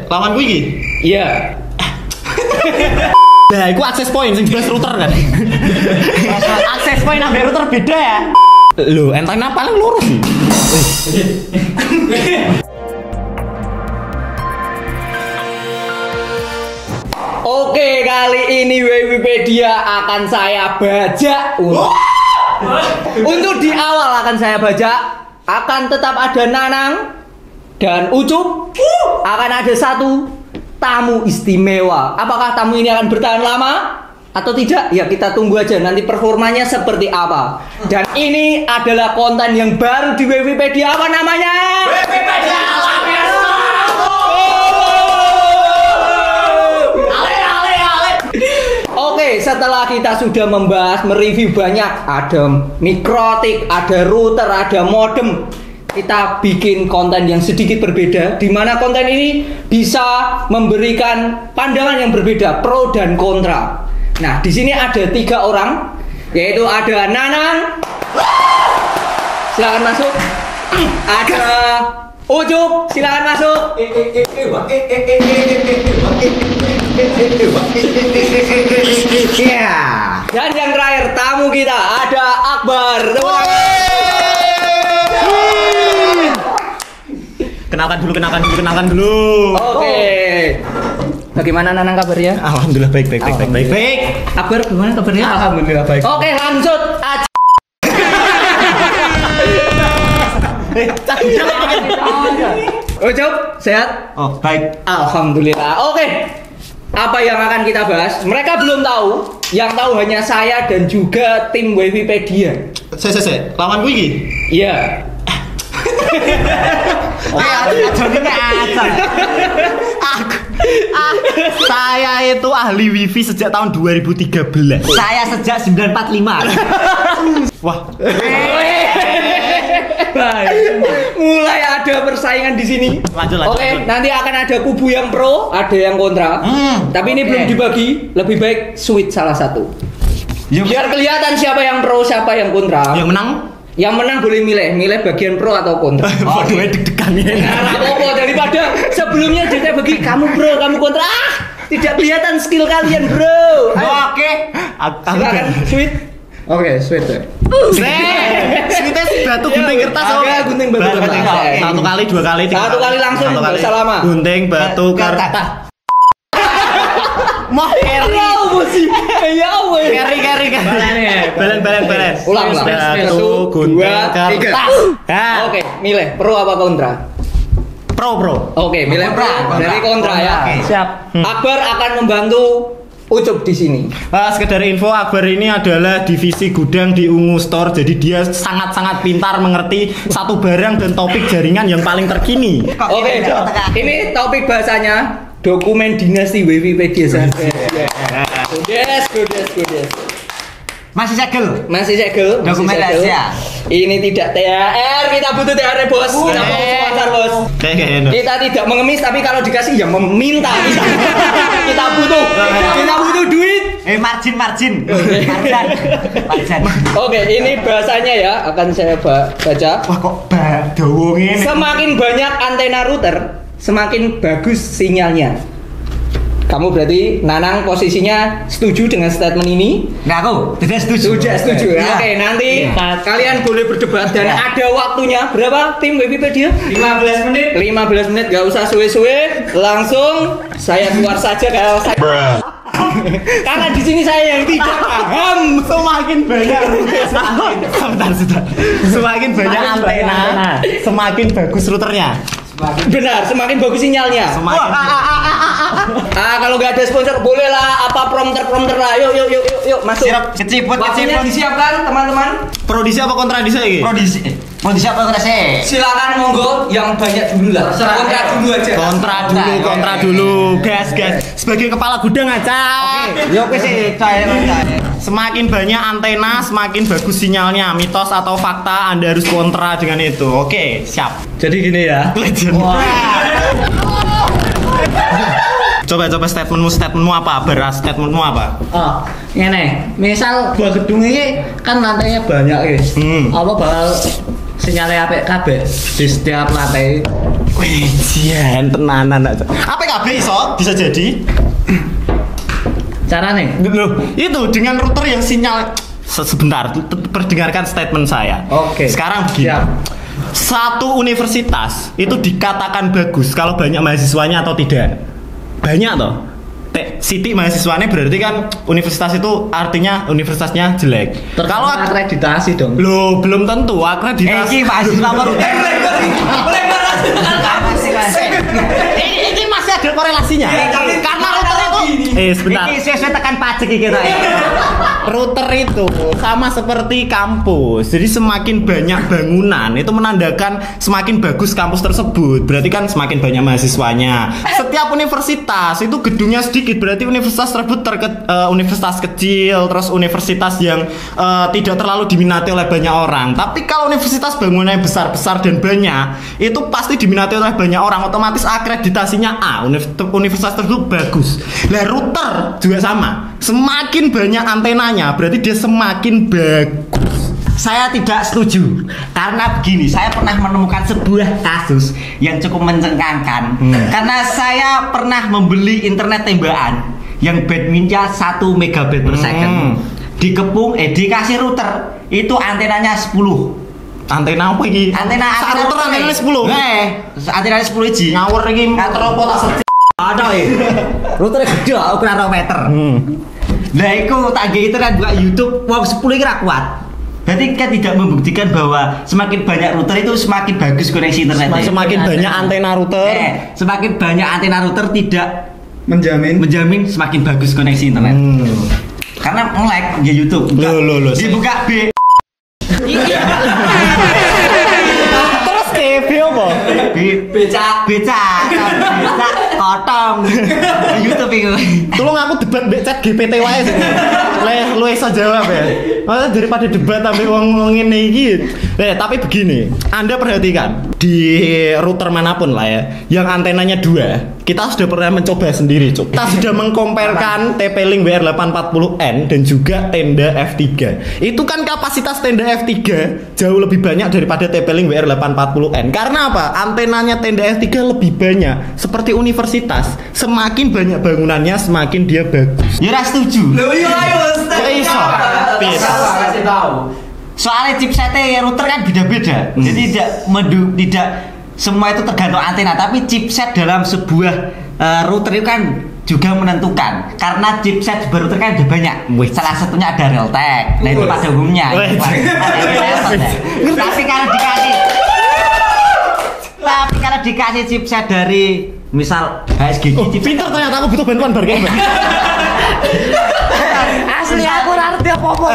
Lawanku iki. Iya. Nah, iku akses point sing jelas router kan. Akses point ambek router beda ya. Lho, antena paling lurus sih. Oke, kali ini Wikipedia akan saya bajak. Untuk di awal akan saya bajak, akan tetap ada Nanang dan Ucup. Akan ada satu tamu istimewa. Apakah tamu ini akan bertahan lama atau tidak? Ya kita tunggu aja nanti performanya seperti apa. Dan ini adalah konten yang baru di Wikipedia. Apa namanya? Wikipedia Oke, setelah kita sudah membahas, mereview banyak, ada mikrotik, ada router, ada modem, kita bikin konten yang sedikit berbeda, di mana konten ini bisa memberikan pandangan yang berbeda, pro dan kontra. Nah, di sini ada 3 orang, yaitu ada Nanang, silakan masuk. Ada Ucup, silakan masuk. Ya. Dan yang terakhir tamu kita ada Akbar. Kenalkan dulu. Oke. Bagaimana Nanang kabarnya? Alhamdulillah baik. Akbar gimana kabarnya? Alhamdulillah baik. Oke, lanjut aja. Ucup, sehat? Oh, baik. Alhamdulillah. Oke. Apa yang akan kita bahas? Mereka belum tahu. Yang tahu hanya saya dan juga tim Wikipedia. Lawanku iki. Iya. Saya itu ahli wifi sejak tahun 2013. Saya sejak 945. Wah. Mulai ada persaingan di sini. Lanjut. Oke, nanti akan ada kubu yang pro, ada yang kontra. Tapi ini belum dibagi. Lebih baik switch salah satu. Biar kelihatan siapa yang pro, siapa yang kontra. Yang menang boleh milih bagian pro atau kontra. Waduh, deg-degan ya. Nah, apa daripada sebelumnya kita bagi kamu pro, kamu kontra. Tidak kelihatan skill kalian, bro. Oke. Silakan switch. Oke, switch. Sweetnya batu gunting kertas. Agak gunting batu kertas. 1 kali, 2 kali, 3 kali. 1 kali langsung, gak usah lama. Gunting batu kertas. Mah keri sih. Ya Allah. Keri. Balen. Ulang. Batu gunting kertas. Oke, milih pro apa kontra? Pro. Oke, milih pro. Dari kontra ya. Siap. Akbar akan membantu Ucup di sini. Sekedar info, Akbar ini adalah divisi gudang di Ungu Store. Jadi dia sangat-sangat pintar mengerti satu barang dan topik jaringan yang paling terkini. Oke, ini topik bahasanya dokumen dinasti Wikipedia saja. Godes. Masih segel. Dokumen rahasia. Ini tidak THR, kita butuh THR bos. Kita mau sponsor bos. Kita tidak mengemis, tapi kalau dikasih ya meminta. Kita butuh duit. Margin. Oke, ini bahasanya ya akan saya baca. Wah kok dawa ngene. Semakin banyak antena router, semakin bagus sinyalnya. Kamu berarti Nanang posisinya setuju dengan statement ini? Nah, aku tidak setuju. Setuju. Ya. Oke, nanti kalian boleh berdebat dan ada waktunya. Berapa tim Wikipedia? 15 menit. 15 menit, gak usah suwe-suwe. Langsung saya keluar saja kalau saya. Karena di sini saya yang tidak paham. Semakin banyak Semakin banyak antena, semakin bagus routernya. Benar, semakin bagus sinyalnya. Kalau nggak ada sponsor bolehlah apa prompter lah. Yuk masuk. Keciput. Waktunya disiapkan teman-teman. Prodisi apa kontra disa iki? Prodisi apa kontra sih? Silakan monggo yang banyak dulu lah. Kontra dulu. Gas. Sebagai kepala gudang aja. Yo wis cair. Semakin banyak antena, semakin bagus sinyalnya. Mitos atau fakta, Anda harus kontra dengan itu. Oke, siap. Jadi gini ya. Legend. Coba statementmu apa? Beras statementmu apa? Oh, ngene. Misal gua gedung ini kan lantainya banyak guys. Apa bakal sinyalnya apik kabeh di setiap lantai? Wih, jian tenanan aja. APKB iso bisa jadi. Carane? Loh, itu dengan router yang sinyal sebentar, perdengarkan statement saya. Oke. Sekarang begini. Siap. Satu universitas itu dikatakan bagus kalau banyak mahasiswanya atau tidak? Banyak toh. Siti mahasiswanya berarti kan universitas itu artinya universitasnya jelek. Kalau akreditasi dong. Loh, belum tentu akreditasi. mahasiswa baru. Ini masih ada korelasinya. Karena router itu sebentar. Ini sesuai tekan pajak iki kita. Router itu sama seperti kampus. Jadi semakin banyak bangunan itu menandakan semakin bagus kampus tersebut. Berarti kan semakin banyak mahasiswanya. Setiap universitas itu gedungnya sedikit, berarti universitas tersebut universitas kecil, terus universitas yang tidak terlalu diminati oleh banyak orang. Tapi kalau universitas bangunannya besar-besar dan banyak, itu pasti diminati oleh banyak orang. Otomatis akreditasinya A. Universitas tersebut bagus. Lah router juga sama. Semakin banyak antenanya, berarti dia semakin bagus. Saya tidak setuju karena begini, saya pernah menemukan sebuah kasus yang cukup mencengangkan. Karena saya pernah membeli internet tembakan yang bandwidthnya 1 megabit per second. Dikasih router itu antenanya 10. Antena apa ini? Antena router antenanya 10. Antenanya 10 iji. Ngawur iki motor apa tak sejuk. Ada routernya gede ukuran 2 meter. Nah itu tangga internet buka YouTube wong 10 kira kuat. Berarti kan tidak membuktikan bahwa semakin banyak router itu semakin bagus koneksi internet. Semakin banyak antena router. Semakin banyak antena router tidak menjamin semakin bagus koneksi internet. Karena nge-lag ya YouTube. Loh. Dibuka B. Terus TV apa? Beca kotong. YouTube itu. Tolong aku debat mbek chat GPT wae sih. Lu iso jawab ya. Malah daripada debat sampai wong ngene iki. Tapi begini, Anda perhatikan di router manapun lah ya, yang antenanya 2. Kita sudah pernah mencoba sendiri, Cuk. Kita sudah mengkomparkan TP-Link WR840N dan juga tenda F3. Itu kan kapasitas tenda F3 jauh lebih banyak daripada TP-Link WR840N. Karena apa? Antenanya tenda F3 lebih banyak. Seperti universitas, semakin banyak bangunannya, semakin dia bagus. Ya ora setuju. Loh iya ayo Iso. Kasih tahu. Soalnya chipsetnya router kan beda-beda. Jadi tidak semua itu tergantung antena, tapi chipset dalam sebuah router itu kan juga menentukan. Karena chipset sebuah router kan ada banyak. Salah satunya ada Realtek. Nah itu pada umumnya. Tapi kalau dikasih chipset dari misal HSG Pinter ternyata aku butuh bantuan bar kayak Asli aku ngerti apa-apa.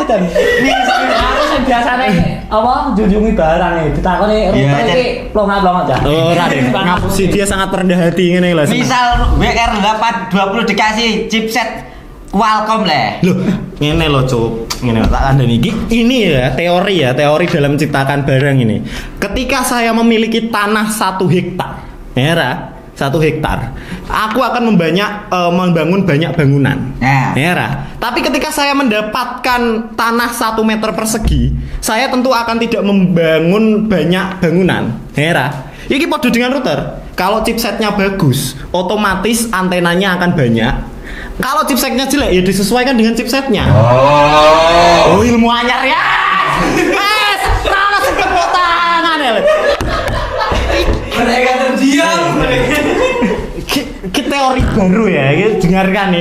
Edan. Aku sing biasane apa junjungi barang iki ditakoni router iki plonga-plonga aja. Ora deh, ngapusi dia sangat rendah hati ngene lho. Misal WR820 dikasih chipset Qualcomm lah. Loh, ngene lho, Cuk. Ngene tak kandhani iki. Ini ya teori dalam menciptakan barang ini. Ketika saya memiliki tanah 1 hektar, ya 1 hektar, aku akan membangun banyak bangunan. Ya. Tapi ketika saya mendapatkan tanah 1 meter persegi, saya tentu akan tidak membangun banyak bangunan. Ya. Ini podo dengan router. Kalau chipsetnya bagus, otomatis antenanya akan banyak. Kalau chipsetnya jelek, ya disesuaikan dengan chipsetnya. Oh, ilmu anyar ya. Mas, rana sekepot tangan ya. Mereka terdiam. Teori baru ya, dengarkan.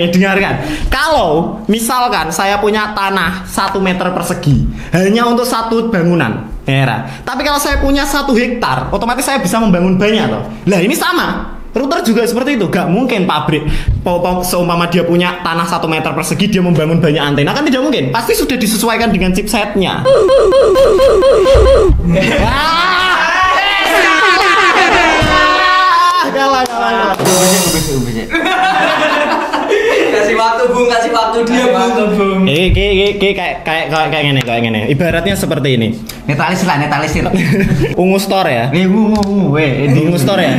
Kalau misalkan saya punya tanah 1 meter persegi hanya untuk 1 bangunan, tapi kalau saya punya 1 hektar, otomatis saya bisa membangun banyak toh. Lah ini sama. Router juga seperti itu, gak mungkin pabrik seumpama dia punya tanah 1 meter persegi dia membangun banyak antena, kan tidak mungkin. Pasti sudah disesuaikan dengan chipsetnya. Kalah. Kasih Kasih waktu Bung, kasih waktu dia Bung. Kayak ngene. Ibaratnya seperti ini. Netralisir. Ungu store ya. Ungu store ya.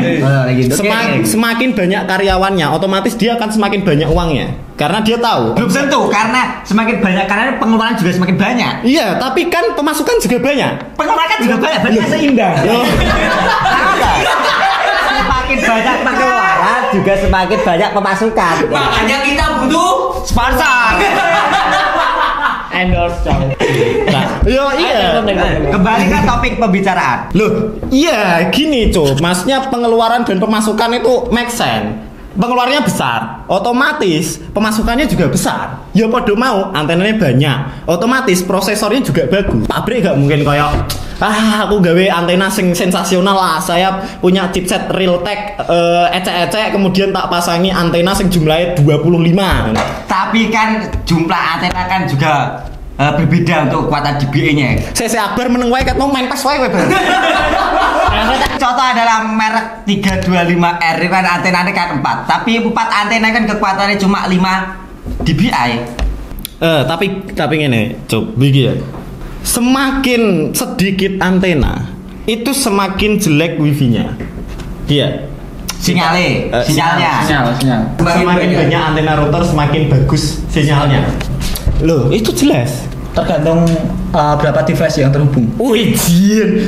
Semakin banyak karyawannya, otomatis dia akan semakin banyak uangnya. Karena dia tahu. Belum tentu, karena semakin banyak karena pengeluaran juga semakin banyak. Iya, tapi kan pemasukan juga banyak. Pengeluaran juga banyak, berarti seimbang. Semakin banyak pengeluaran juga semakin banyak pemasukan. Makanya kita butuh Sponsor. endorse coy. Nah, iya. Kembali ke topik pembicaraan. Loh, iya gini Cuk. Maksudnya pengeluaran dan pemasukan itu make sense. Pengeluarannya besar, otomatis pemasukannya juga besar. Ya podo mau, antenanya banyak, otomatis prosesornya juga bagus. Pabrik gak mungkin kayak aku gawe antena sing sensasional lah. Saya punya chipset Realtek ecek-ecek kemudian tak pasangi antena sing jumlahnya 25. Tapi kan jumlah antena kan juga berbeda untuk kekuatan dBA-nya. Saya akbar meneng wae ket mau main pas wae kowe. Contoh adalah merek 325R kan antenanya kan 4, tapi 4 antena kan kekuatannya cuma 5 dBi. Tapi ngene, coba begini ya. Semakin sedikit antena, itu semakin jelek wifi-nya. Iya. Sinyalnya. Semakin banyak antena router semakin bagus sinyalnya. Loh, itu jelas. Tergantung berapa device yang terhubung. Wih,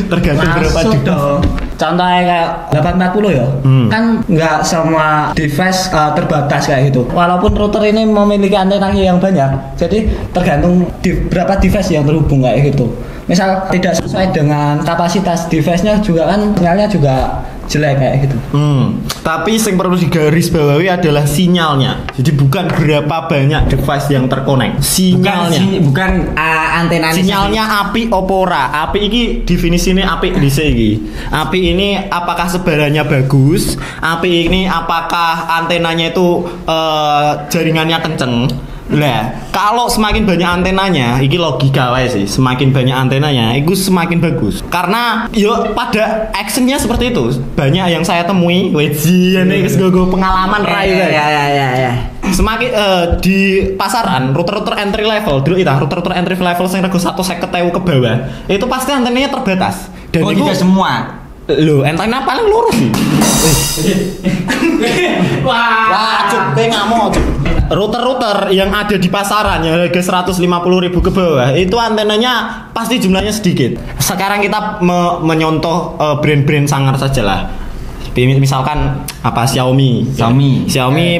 tergantung berapa device. Contohnya kayak 840 ya, kan nggak semua device terbatas kayak gitu. Walaupun router ini memiliki antena yang banyak, jadi tergantung berapa device yang terhubung kayak gitu. Misal tidak sesuai dengan kapasitas device-nya juga kan sinyalnya juga jelek kayak gitu. Tapi yang perlu digarisbawahi adalah sinyalnya. Jadi bukan berapa banyak device yang terkonek. Sinyalnya. Bukan antena. Sinyalnya api opora. Api ini definisinya api di sini. Api ini apakah sebarannya bagus? Api ini apakah antenanya itu jaringannya kenceng? Lah, kalau semakin banyak antenanya, ini logika wae sih. Semakin banyak antenanya, itu semakin bagus. Karena yo pada actionnya seperti itu. Banyak yang saya temui, weji ini gue pengalaman rai. Ya. Semakin di pasaran router-router entry level, dulu itu router-router entry level yang rego 150.000 ke bawah, itu pasti antenanya terbatas. Dan itu tidak semua. Loh, antena paling lurus sih. Wah, cuk, ngamuk, cuk. Router-router yang ada di pasaran yang harga 150.000 ke bawah itu antenanya pasti jumlahnya sedikit. Sekarang kita menyontoh brand-brand sangar saja lah. Misalkan apa Xiaomi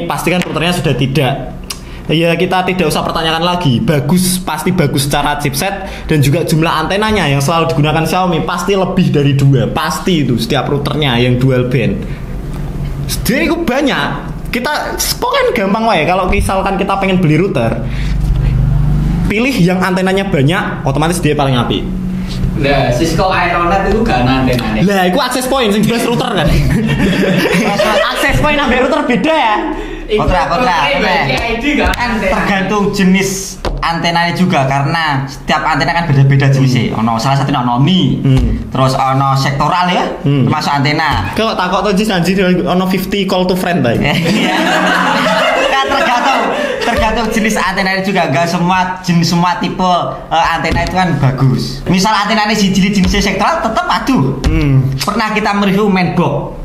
pasti kan routernya sudah tidak. Ya kita tidak usah pertanyakan lagi. Pasti bagus secara chipset dan juga jumlah antenanya yang selalu digunakan Xiaomi pasti lebih dari 2. Pasti itu setiap routernya yang dual band. Jadi itu banyak. Kita pokoknya gampang wae kalau misalkan kita pengen beli router, pilih yang antenanya banyak, otomatis dia paling apik. Nah, Cisco Aeronet itu gak ada antenanya. Lah, itu access point sing jelas router kan. Access point ambil router beda ya. Kontra. Kan tergantung jenis antenanya juga karena setiap antena kan beda-beda jenisnya. Salah satunya Mi. Terus ono sektoral ya, termasuk antena. Kalau takut tuh janji ono 50 call to friend tadi. Kan tergantung jenis antena juga. Gak semua tipe antena itu kan bagus. Misal antena ini jenisnya sektoral tetap aduh. Pernah kita mereview mainbox.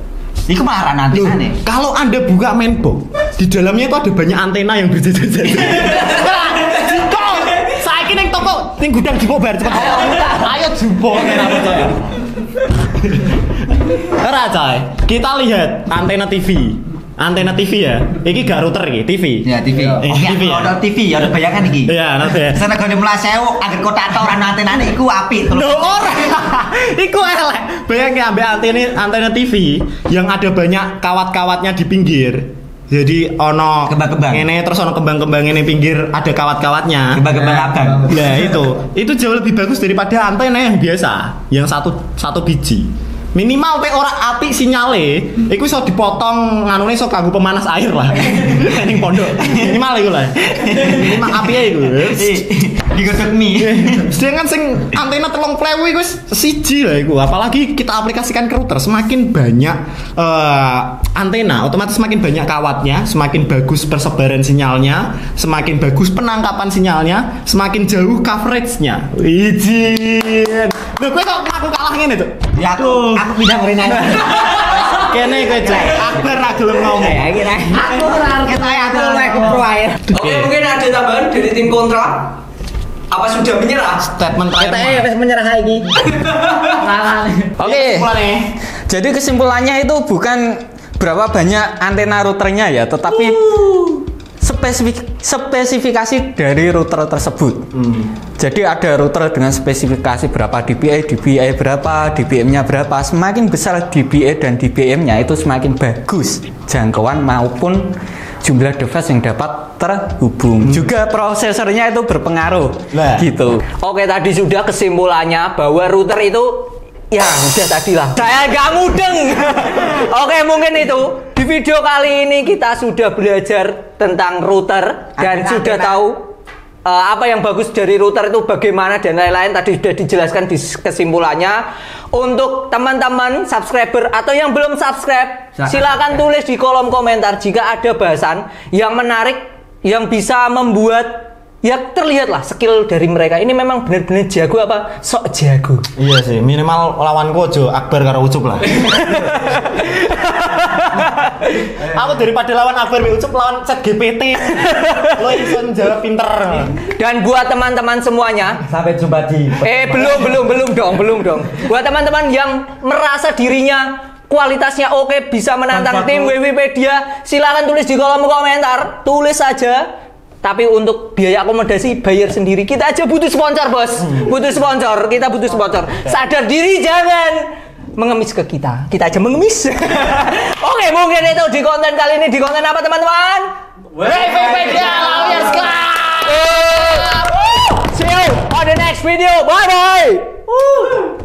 Iku malah antena nih. Kalau Anda buka mainbox, di dalamnya itu ada banyak antena yang berjejer-jejer. Kok saiki ning toko ning gudang jupuk bar cepet. Ayo jupuk apa coy. Ora coy. Kita lihat antena TV. Antena TV ya. Iki gak router iki, TV. Ya, TV. TV ya. Ada TV, ada bayangan iki. Iya, nanti ya. Sana gone mlasewu agar kota tok ora antenane iku apik terus. Loh ora. Iku elek. Bayangke ambek antena TV yang ada banyak kawat-kawatnya di pinggir. Jadi ono kembang-kembang. Ngene terus ono kembang-kembang ini pinggir ada kawat-kawatnya. Kembang-kembang abang. Nah, itu jauh lebih bagus daripada antena yang biasa, yang satu biji. Minimal pe ora apik sinyale, iku iso dipotong nganune iso kanggo pemanas air lah. Ning pondok. Minimal iku lah. Minimal apike iku. digodok mie. Sedangkan sing antena 30.000 iku wis siji lah iku. Apalagi kita aplikasikan ke router, semakin banyak antena, otomatis semakin banyak kawatnya, semakin bagus persebaran sinyalnya, semakin bagus penangkapan sinyalnya, semakin jauh coveragenya. Wijin. Lho kowe kok aku kalah ngene tuh? Ya aku pindah mrene. Kene kowe cek. Akbar ra gelem ngomong. Ya iki nek. Aku ora kita aku lek pro ae. Oke, mungkin ada tambahan dari tim kontra. Apa sudah menyerah? Statement terakhir. Kita wis menyerah iki. Oke. Jadi kesimpulannya itu bukan berapa banyak antena routernya ya, tetapi spesifikasi dari router tersebut. Jadi ada router dengan spesifikasi berapa dBi berapa, dBm-nya berapa. Semakin besar dBi dan dBm-nya itu semakin bagus jangkauan maupun jumlah device yang dapat terhubung. Juga prosesornya itu berpengaruh. Nah. Gitu. Oke, tadi sudah kesimpulannya bahwa router itu ya udah tadi lah. Saya nggak mudeng. Oke, mungkin itu di video kali ini kita sudah belajar tentang router dan sudah tahu apa yang bagus dari router itu bagaimana dan lain-lain. Tadi sudah dijelaskan di kesimpulannya. Untuk teman-teman subscriber atau yang belum subscribe, silakan tulis di kolom komentar jika ada bahasan yang menarik yang bisa membuat ya terlihatlah skill dari mereka. Ini memang benar-benar jago apa? Sok jago. Iya sih, minimal lawan Kojo, Akbar karo Ucup lah. Aku daripada lawan Akbar Ucup lawan ChatGPT. Lo iso jawab pinter. Dan buat teman-teman semuanya, Sampai jumpa di belum dong. Buat teman-teman yang merasa dirinya kualitasnya oke bisa menantang tim Wikipedia, silakan tulis di kolom komentar, tulis saja. Tapi untuk biaya akomodasi bayar sendiri. Kita aja butuh sponsor, Bos. Butuh sponsor, kita butuh sponsor. Sadar diri, jangan mengemis ke kita. Kita aja mengemis. Oke, mungkin itu di konten kali ini. Di konten apa, teman-teman? Wikipedia Lawyers Club. See you on the next video. Bye bye.